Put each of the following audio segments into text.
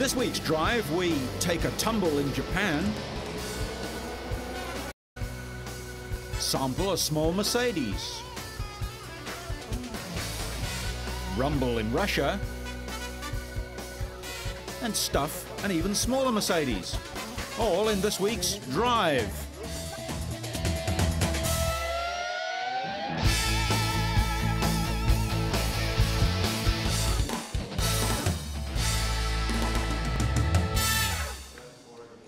this week's drive, we take a tumble in Japan, sample a small Mercedes, rumble in Russia, and stuff an even smaller Mercedes. All in this week's drive.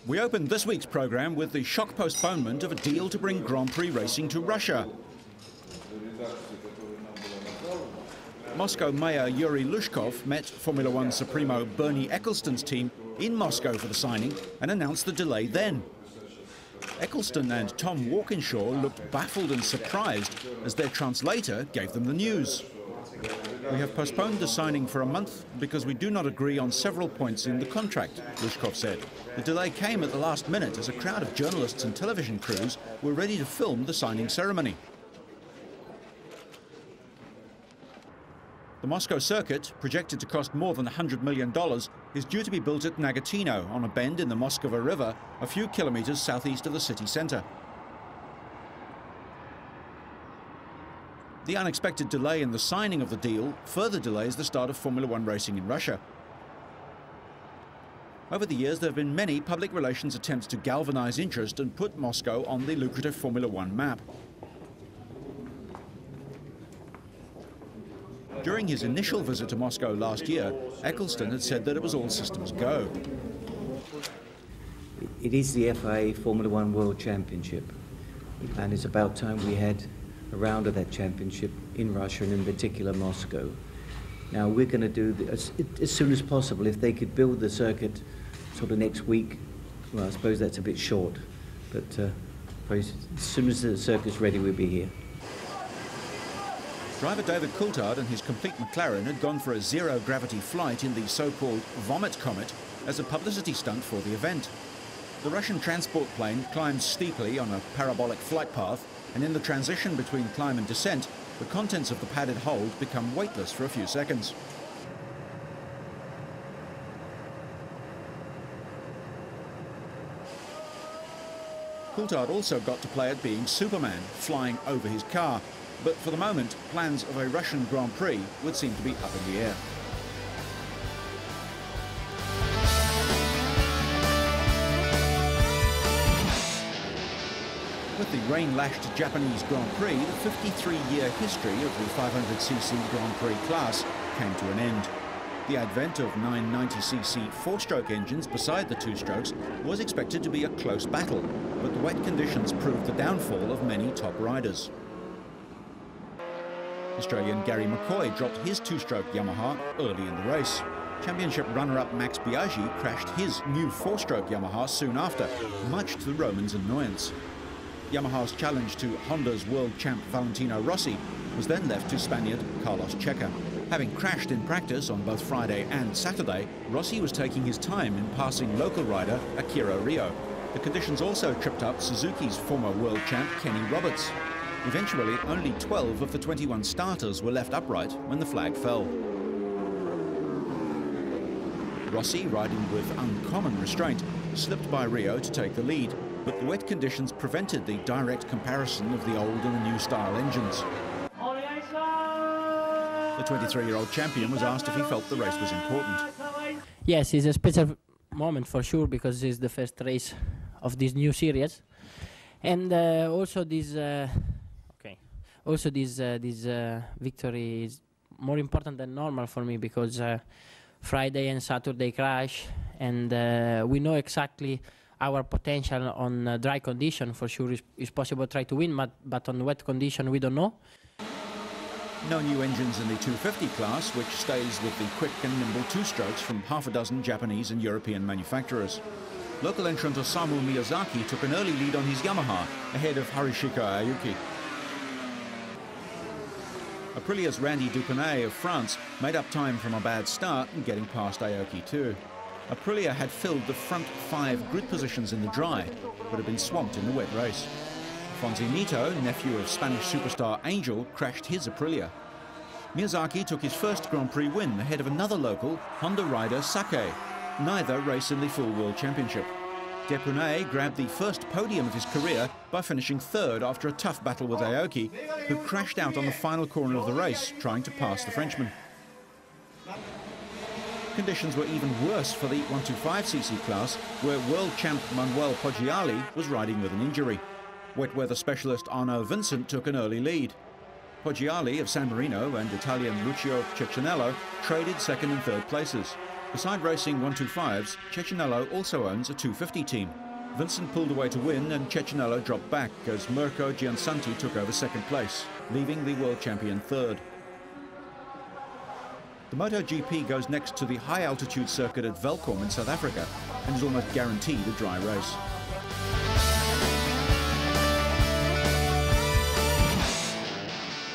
We opened this week's program with the shock postponement of a deal to bring Grand Prix racing to Russia. Moscow Mayor Yuri Lushkov met Formula One Supremo Bernie Ecclestone's team in Moscow for the signing and announced the delay then. Ecclestone and Tom Walkinshaw looked baffled and surprised as their translator gave them the news. We have postponed the signing for a month because we do not agree on several points in the contract, Lushkov said. The delay came at the last minute as a crowd of journalists and television crews were ready to film the signing ceremony. The Moscow circuit, projected to cost more than $100 million, is due to be built at Nagatino on a bend in the Moskva River, a few kilometers southeast of the city center. The unexpected delay in the signing of the deal further delays the start of Formula One racing in Russia. Over the years, there have been many public relations attempts to galvanize interest and put Moscow on the lucrative Formula One map. During his initial visit to Moscow last year, Ecclestone had said that it was all systems go. It is the FIA Formula One World Championship, and it's about time we had a round of that championship in Russia and in particular Moscow. Now we're going to do this as soon as possible. If they could build the circuit sort of next week, well, I suppose that's a bit short, but as soon as the circuit's ready, we'll be here. Driver David Coulthard and his complete McLaren had gone for a zero-gravity flight in the so-called Vomit Comet as a publicity stunt for the event. The Russian transport plane climbs steeply on a parabolic flight path, and in the transition between climb and descent, the contents of the padded hold become weightless for a few seconds. Coulthard also got to play at being Superman, flying over his car, but for the moment, plans of a Russian Grand Prix would seem to be up in the air. With the rain-lashed Japanese Grand Prix, the 53-year history of the 500cc Grand Prix class came to an end. The advent of 990cc four-stroke engines beside the two-strokes was expected to be a close battle, but the wet conditions proved the downfall of many top riders. Australian Gary McCoy dropped his two-stroke Yamaha early in the race. Championship runner-up Max Biaggi crashed his new four-stroke Yamaha soon after, much to the Romans' annoyance. Yamaha's challenge to Honda's world champ Valentino Rossi was then left to Spaniard Carlos Checa. Having crashed in practice on both Friday and Saturday, Rossi was taking his time in passing local rider Akira Rio. The conditions also tripped up Suzuki's former world champ Kenny Roberts. Eventually, only 12 of the 21 starters were left upright when the flag fell. Rossi, riding with uncommon restraint, slipped by Rio to take the lead, but the wet conditions prevented the direct comparison of the old and the new style engines. The 23-year-old champion was asked if he felt the race was important. Yes, it's a special moment for sure because it's the first race of this new series, and also this victory is more important than normal for me because Friday and Saturday crash, and we know exactly our potential on dry condition. For sure it's possible to try to win, but on wet condition we don't know. No new engines in the 250 class, which stays with the quick and nimble two-strokes from half a dozen Japanese and European manufacturers. Local entrant Osamu Miyazaki took an early lead on his Yamaha, ahead of Harushika Ayuki. Aprilia's Randy Ducournay of France made up time from a bad start and getting past Aoki too. Aprilia had filled the front 5 grid positions in the dry, but had been swamped in the wet race. Fonzie Nito, nephew of Spanish superstar Angel, crashed his Aprilia. Miyazaki took his first Grand Prix win ahead of another local, Honda rider Sake. neither race in the full World Championship. Depunay grabbed the first podium of his career by finishing third after a tough battle with Aoki, who crashed out on the final corner of the race, trying to pass the Frenchman. Conditions were even worse for the 125cc class, where world champ Manuel Poggiali was riding with an injury. Wet weather specialist Arnaud Vincent took an early lead. Poggiali of San Marino and Italian Lucio Cecchinello traded second and third places. Beside racing 125s, Cecchinello also owns a 250 team. Vincent pulled away to win and Cecchinello dropped back as Mirko Giansanti took over second place, leaving the world champion third. The MotoGP goes next to the high-altitude circuit at Velkom in South Africa and is almost guaranteed a dry race.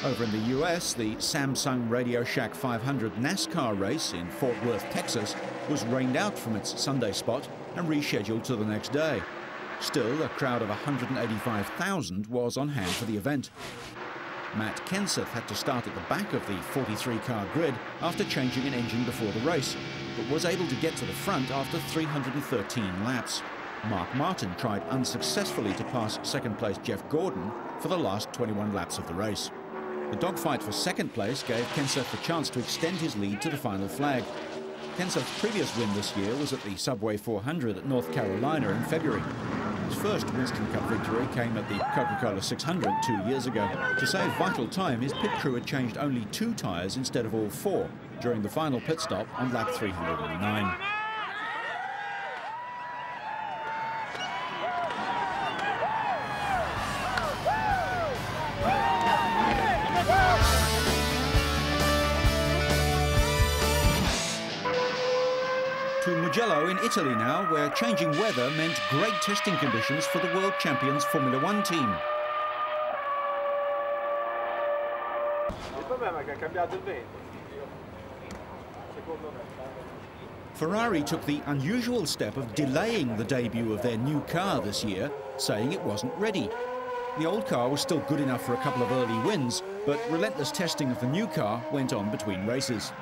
Over in the US, the Samsung Radio Shack 500 NASCAR race in Fort Worth, Texas, was rained out from its Sunday spot and rescheduled to the next day. Still, a crowd of 185,000 was on hand for the event. Matt Kenseth had to start at the back of the 43-car grid after changing an engine before the race, but was able to get to the front after 313 laps. Mark Martin tried unsuccessfully to pass second-place Jeff Gordon for the last 21 laps of the race. The dogfight for second place gave Kenseth the chance to extend his lead to the final flag. Kenseth's previous win this year was at the Subway 400 at North Carolina in February. His first Winston Cup victory came at the Coca-Cola 600 2 years ago. To save vital time, his pit crew had changed only 2 tyres instead of all 4 during the final pit stop on lap 309. To Mugello in Italy now, where changing weather meant great testing conditions for the world champions Formula One team. Ferrari took the unusual step of delaying the debut of their new car this year, saying it wasn't ready. The old car was still good enough for a couple of early wins, but relentless testing of the new car went on between races.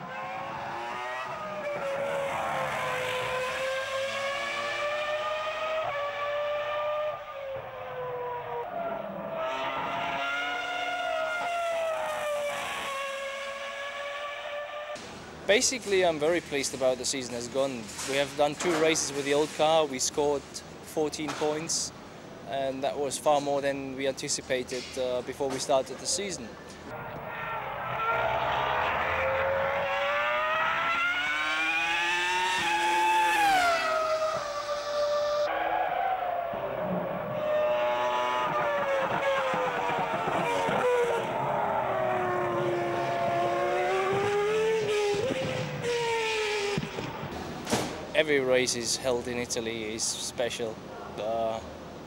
Basically, I'm very pleased about the season has gone. We have done 2 races with the old car. We scored 14 points, and that was far more than we anticipated before we started the season. Every race is held in Italy is special,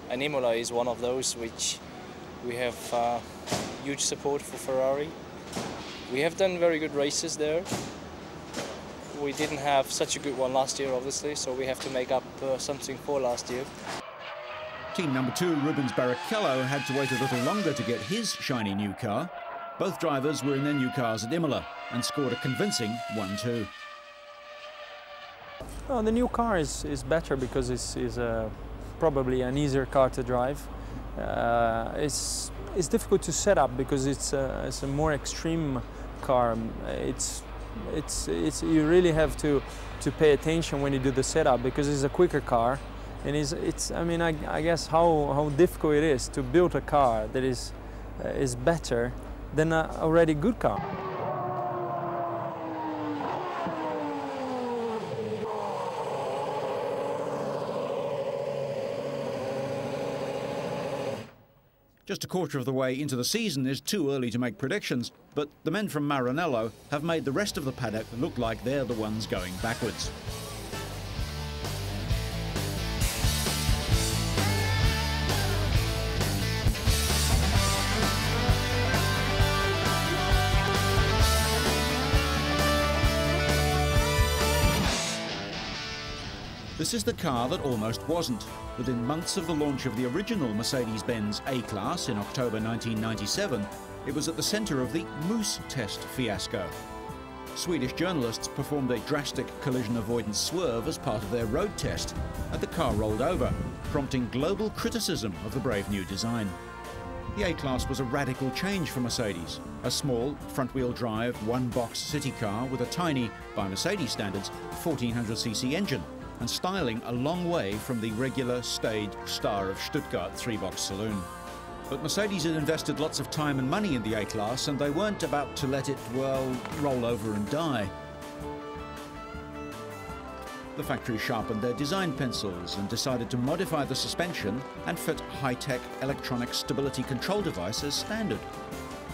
and Imola is one of those which we have huge support for Ferrari. We have done very good races there. We didn't have such a good one last year, obviously, so we have to make up something for last year. Team number 2, Rubens Barrichello, had to wait a little longer to get his shiny new car. Both drivers were in their new cars at Imola and scored a convincing 1-2. Oh, the new car is better because it's probably an easier car to drive. It's difficult to set up because it's a more extreme car. You really have to pay attention when you do the setup because it's a quicker car, and I mean I guess how difficult it is to build a car that is better than an already good car. Just a quarter of the way into the season is too early to make predictions, but the men from Maranello have made the rest of the paddock look like they're the ones going backwards. This is the car that almost wasn't. Within months of the launch of the original Mercedes-Benz A-Class in October 1997, it was at the centre of the Moose test fiasco. Swedish journalists performed a drastic collision avoidance swerve as part of their road test, and the car rolled over, prompting global criticism of the brave new design. The A-Class was a radical change for Mercedes, a small, front-wheel drive, one-box city car with a tiny, by Mercedes standards, 1400cc engine, and styling a long way from the regular, staid Star of Stuttgart three-box saloon. But Mercedes had invested lots of time and money in the A-Class, and they weren't about to let it, well, roll over and die. The factory sharpened their design pencils and decided to modify the suspension and fit high-tech electronic stability control device as standard.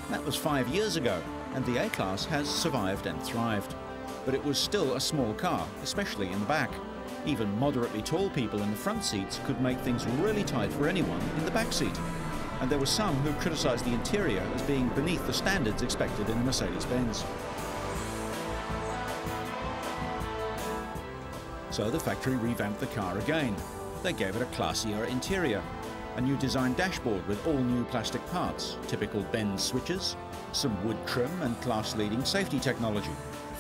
That was 5 years ago, and the A-Class has survived and thrived. But it was still a small car, especially in the back. Even moderately tall people in the front seats could make things really tight for anyone in the back seat. And there were some who criticised the interior as being beneath the standards expected in a Mercedes-Benz. So the factory revamped the car again. They gave it a classier interior, a new design dashboard with all new plastic parts, typical Benz switches, some wood trim and class-leading safety technology,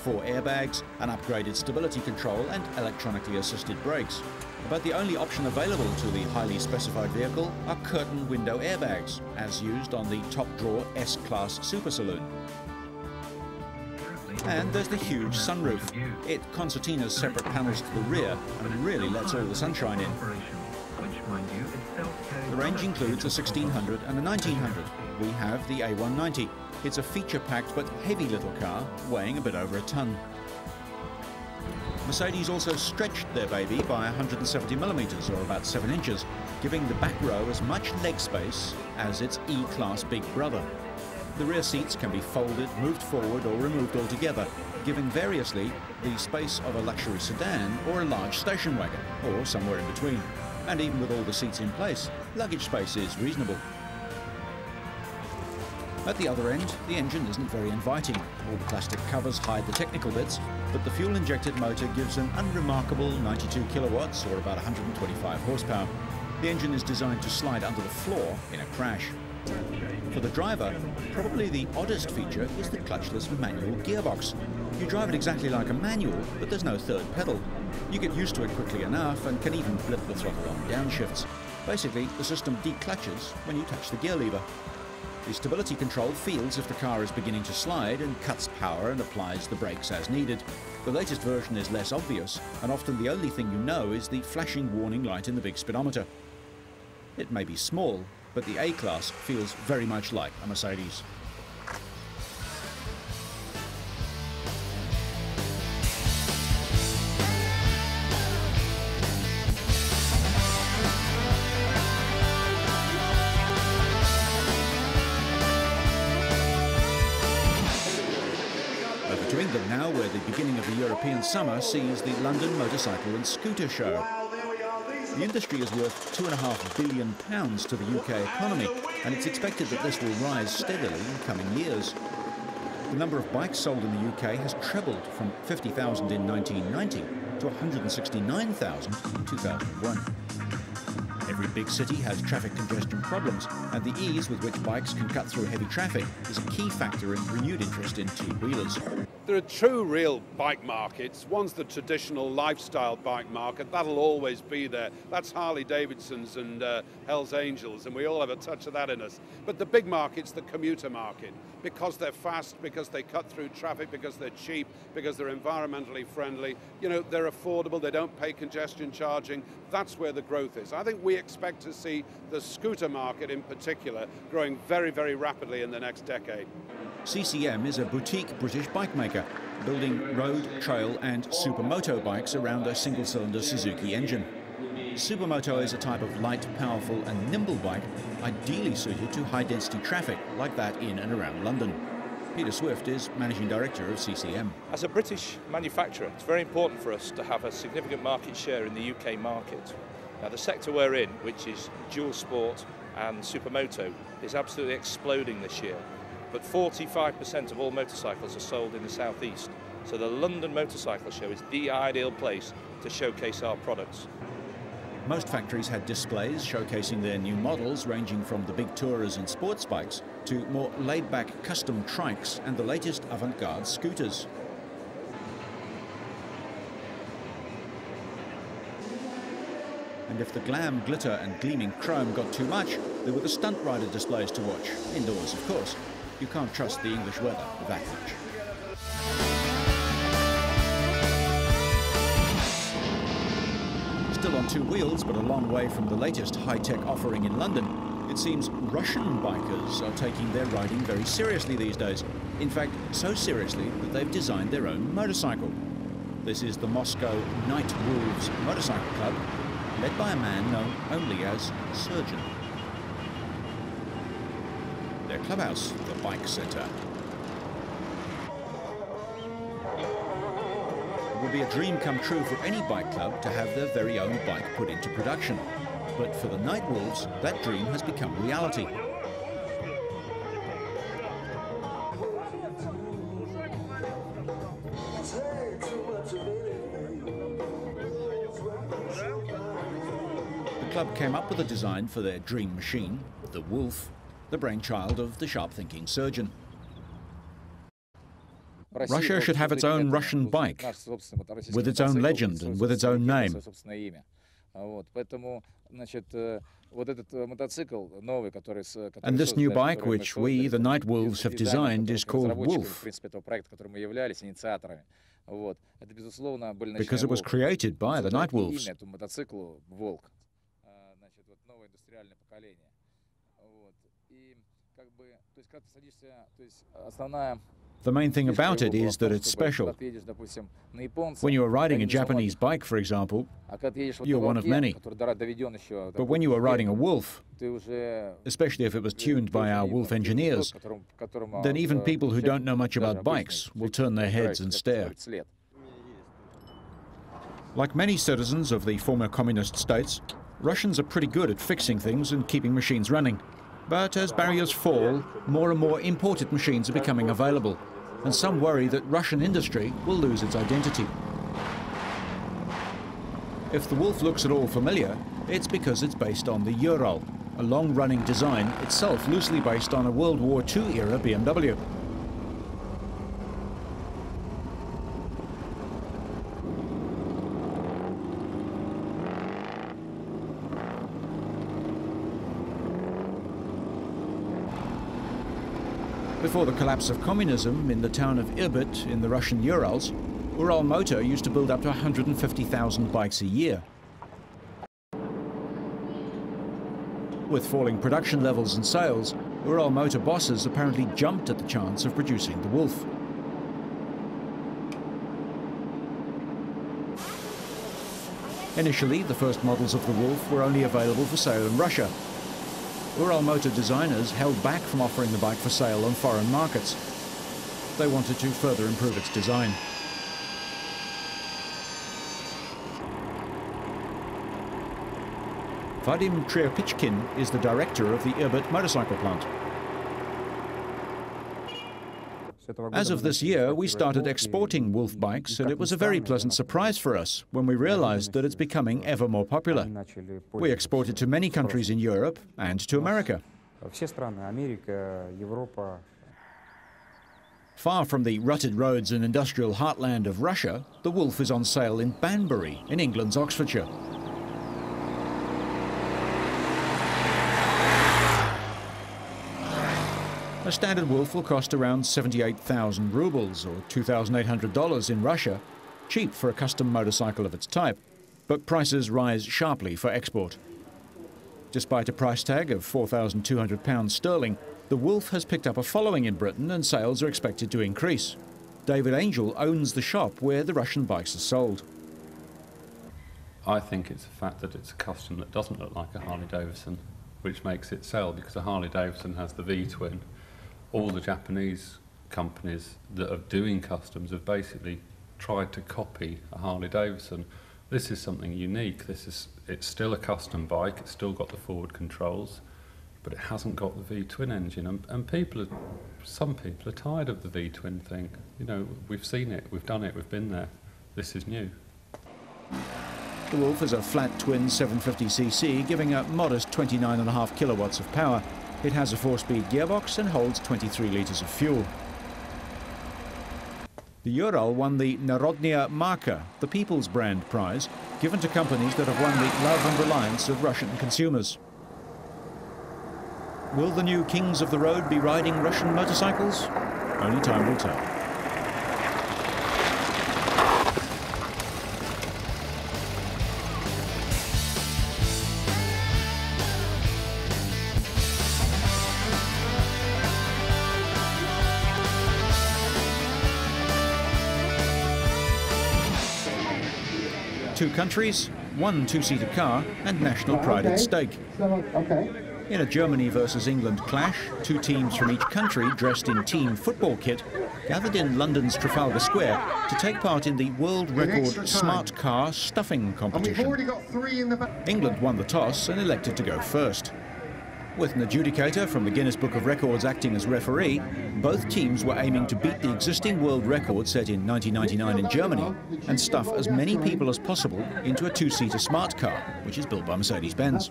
4 airbags, an upgraded stability control and electronically assisted brakes. But the only option available to the highly specified vehicle are curtain window airbags, as used on the top-drawer S-Class Super Saloon. And there's the huge sunroof. It concertinas separate panels to the rear and really lets all the sunshine in. The range includes a 1600 and a 1900. We have the A190. It's a feature-packed but heavy little car, weighing a bit over a ton. Mercedes also stretched their baby by 170 millimeters, or about 7 inches, giving the back row as much leg space as its E-Class big brother. The rear seats can be folded, moved forward or removed altogether, giving variously the space of a luxury sedan or a large station wagon, or somewhere in between. And even with all the seats in place, luggage space is reasonable. At the other end, the engine isn't very inviting. All the plastic covers hide the technical bits, but the fuel-injected motor gives an unremarkable 92 kilowatts, or about 125 horsepower. The engine is designed to slide under the floor in a crash. For the driver, probably the oddest feature is the clutchless manual gearbox. You drive it exactly like a manual, but there's no third pedal. You get used to it quickly enough and can even flip the throttle on downshifts. Basically, the system declutches when you touch the gear lever. The stability control feels if the car is beginning to slide and cuts power and applies the brakes as needed. The latest version is less obvious, and often the only thing you know is the flashing warning light in the big speedometer. It may be small, but the A-Class feels very much like a Mercedes. Over to England now, where the beginning of the European summer sees the London Motorcycle and Scooter Show. The industry is worth £2.5 billion to the UK economy, and it's expected that this will rise steadily in coming years. The number of bikes sold in the UK has trebled from 50,000 in 1990 to 169,000 in 2001. Every big city has traffic congestion problems, and the ease with which bikes can cut through heavy traffic is a key factor in renewed interest in two-wheelers. There are two real bike markets. One's the traditional lifestyle bike market. That'll always be there. That's Harley Davidson's and Hell's Angels, and we all have a touch of that in us. But the big market's the commuter market, because they're fast, because they cut through traffic, because they're cheap, because they're environmentally friendly. You know, they're affordable, they don't pay congestion charging. That's where the growth is. I think we expect to see the scooter market in particular growing very, very rapidly in the next decade. CCM is a boutique British bike maker, building road, trail and supermoto bikes around a single-cylinder Suzuki engine. Supermoto is a type of light, powerful and nimble bike, ideally suited to high-density traffic like that in and around London. Peter Swift is Managing Director of CCM. As a British manufacturer, it's very important for us to have a significant market share in the UK market. Now, the sector we're in, which is dual sport and supermoto, is absolutely exploding this year. But 45% of all motorcycles are sold in the southeast. So the London Motorcycle Show is the ideal place to showcase our products. Most factories had displays showcasing their new models, ranging from the big tourers and sports bikes to more laid-back custom trikes and the latest avant-garde scooters. And if the glam, glitter and gleaming chrome got too much, there were the stunt rider displays to watch. Indoors, of course. You can't trust the English weather that much. Still on two wheels, but a long way from the latest high-tech offering in London, it seems Russian bikers are taking their riding very seriously these days. In fact, so seriously that they've designed their own motorcycle. This is the Moscow Night Wolves Motorcycle Club, led by a man known only as Surgeon. Their clubhouse, the Bike Centre. It would be a dream come true for any bike club to have their very own bike put into production. But for the Night Wolves, that dream has become reality. The club came up with a design for their dream machine, the Wolf, the brainchild of the sharp-thinking Surgeon. Russia should have its own Russian bike, with its own legend and with its own name. And this new bike, which we, the Night Wolves, have designed, is called Wolf, because it was created by the Night Wolves. The main thing about it is that it's special. When you are riding a Japanese bike, for example, you're one of many. But when you are riding a Wolf, especially if it was tuned by our Wolf engineers, then even people who don't know much about bikes will turn their heads and stare. Like many citizens of the former communist states, Russians are pretty good at fixing things and keeping machines running. But as barriers fall, more and more imported machines are becoming available, and some worry that Russian industry will lose its identity. If the Wolf looks at all familiar, it's because it's based on the Ural, a long-running design itself loosely based on a World War II-era BMW. Before the collapse of communism, in the town of Irbit in the Russian Urals, Ural Motor used to build up to 150,000 bikes a year. With falling production levels and sales, Ural Motor bosses apparently jumped at the chance of producing the Wolf. Initially, the first models of the Wolf were only available for sale in Russia. Ural Motor designers held back from offering the bike for sale on foreign markets. They wanted to further improve its design. Vadim Treopichkin is the director of the Irbit motorcycle plant. As of this year, we started exporting Wolf bikes, and it was a very pleasant surprise for us when we realized that it's becoming ever more popular. We exported to many countries in Europe and to America. Far from the rutted roads and industrial heartland of Russia, the Wolf is on sale in Banbury, in England's Oxfordshire. A standard Wolf will cost around 78,000 rubles, or $2,800 in Russia, cheap for a custom motorcycle of its type. But prices rise sharply for export. Despite a price tag of £4,200 sterling, the Wolf has picked up a following in Britain and sales are expected to increase. David Angel owns the shop where the Russian bikes are sold. I think it's the fact that it's a custom that doesn't look like a Harley-Davidson, which makes it sell, because a Harley-Davidson has the V-twin. All the Japanese companies that are doing customs have basically tried to copy a Harley-Davidson. This is something unique. It's still a custom bike, it's still got the forward controls, but it hasn't got the V-twin engine. And some people are tired of the V-twin thing. You know, we've seen it, we've done it, we've been there. This is new. The Wolf is a flat twin 750cc, giving a modest 29.5 kilowatts of power. It has a 4-speed gearbox and holds 23 litres of fuel. The Ural won the Narodnya Marka, the People's Brand prize, given to companies that have won the love and reliance of Russian consumers. Will the new kings of the road be riding Russian motorcycles? Only time will tell. Two countries, one two-seater car, and national pride at stake. In a Germany versus England clash, two teams from each country dressed in team football kit gathered in London's Trafalgar Square to take part in the world record smart car stuffing competition. England won the toss and elected to go first. With an adjudicator from the Guinness Book of Records acting as referee, both teams were aiming to beat the existing world record set in 1999 in Germany and stuff as many people as possible into a two-seater smart car, which is built by Mercedes-Benz.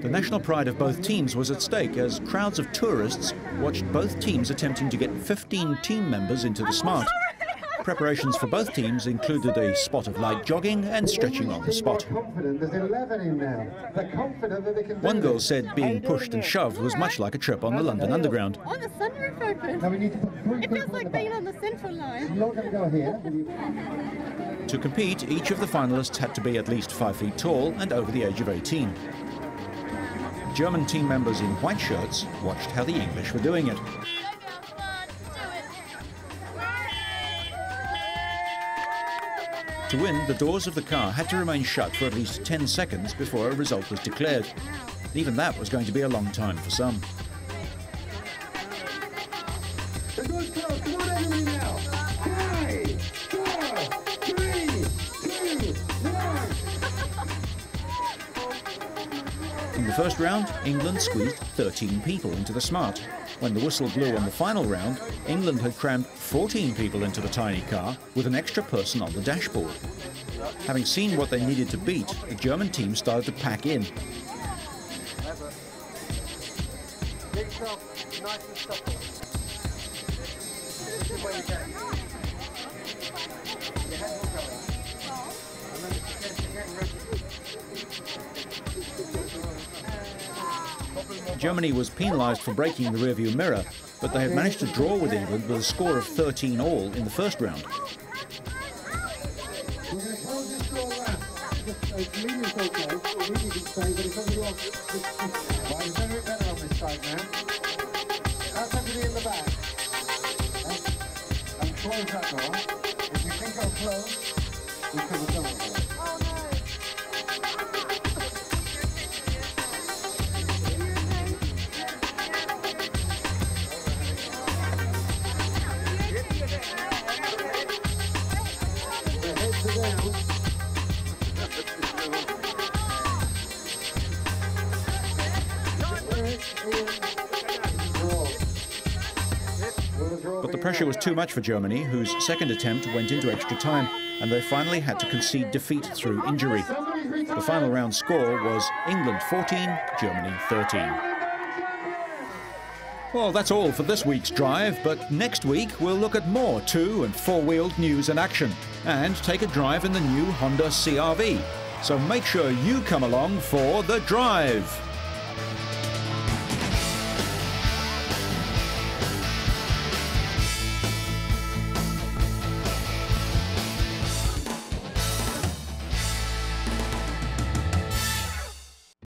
The national pride of both teams was at stake as crowds of tourists watched both teams attempting to get 15 team members into the smart. Preparations for both teams included a spot of light jogging and stretching on the spot. One girl said being pushed and shoved was much like a trip on the London Underground. Oh, the sunroof open. It feels like being on the central line. To compete, each of the finalists had to be at least 5 feet tall and over the age of 18. German team members in white shirts watched how the English were doing it. To win, the doors of the car had to remain shut for at least 10 seconds before a result was declared. Even that was going to be a long time for some. The door's closed. Come on, everybody now. 5, 4, 3, 2, 1. In the first round, England squeezed 13 people into the smart. When the whistle blew on the final round, England had crammed 14 people into the tiny car with an extra person on the dashboard. Having seen what they needed to beat, the German team started to pack in. Germany was penalised for breaking the rearview mirror, but they had managed to draw with England with a score of 13 all in the first round. But the pressure was too much for Germany, whose second attempt went into extra time, and they finally had to concede defeat through injury. The final round score was England 14, Germany 13. Well, that's all for this week's drive, but next week we'll look at more two- and four-wheeled news and action, and take a drive in the new Honda CR-V. So make sure you come along for the drive.